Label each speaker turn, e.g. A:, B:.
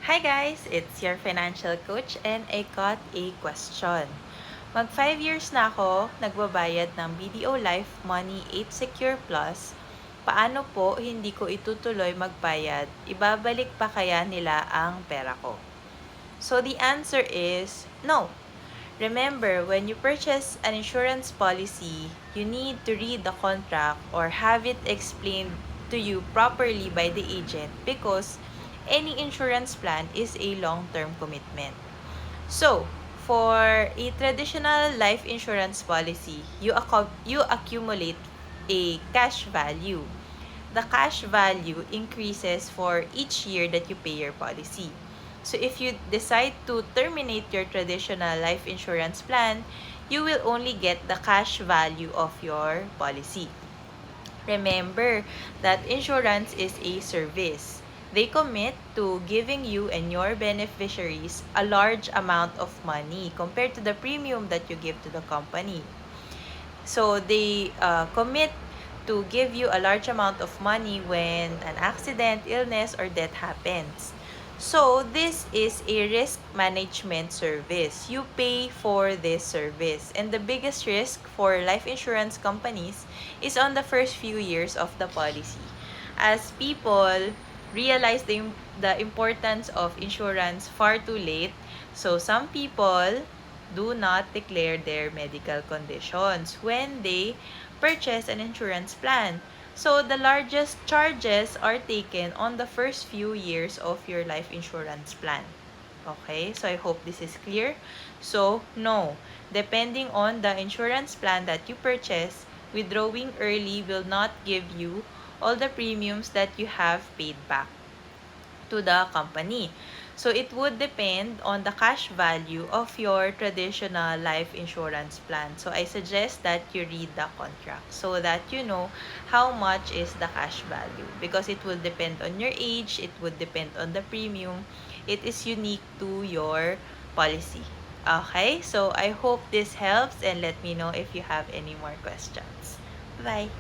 A: Hi guys! It's your financial coach and I got a question. Mag 5 years na ako nagbabayad ng BDO Life Money 8 Secure Plus. Paano po hindi ko itutuloy magbayad? Ibabalik pa kaya nila ang pera ko? So the answer is no. Remember, when you purchase an insurance policy, you need to read the contract or have it explained to you properly by the agent because any insurance plan is a long-term commitment. So, for a traditional life insurance policy, you accumulate a cash value. The cash value increases for each year that you pay your policy. So if you decide to terminate your traditional life insurance plan, you will only get the cash value of your policy. Remember that insurance is a service. They commit to giving you and your beneficiaries a large amount of money compared to the premium that you give to the company. So they commit to give you a large amount of money when an accident, illness, or death happens. So, this is a risk management service. You pay for this service. And the biggest risk for life insurance companies is on the first few years of the policy. As people realize the importance of insurance far too late, so some people do not declare their medical conditions when they purchase an insurance plan. So, the largest charges are taken on the first few years of your life insurance plan. Okay, so I hope this is clear. So, no. Depending on the insurance plan that you purchase, withdrawing early will not give you all the premiums that you have paid back to the company. So, it would depend on the cash value of your traditional life insurance plan. So, I suggest that you read the contract so that you know how much is the cash value. Because it will depend on your age, it would depend on the premium. It is unique to your policy. Okay, so I hope this helps and let me know if you have any more questions. Bye!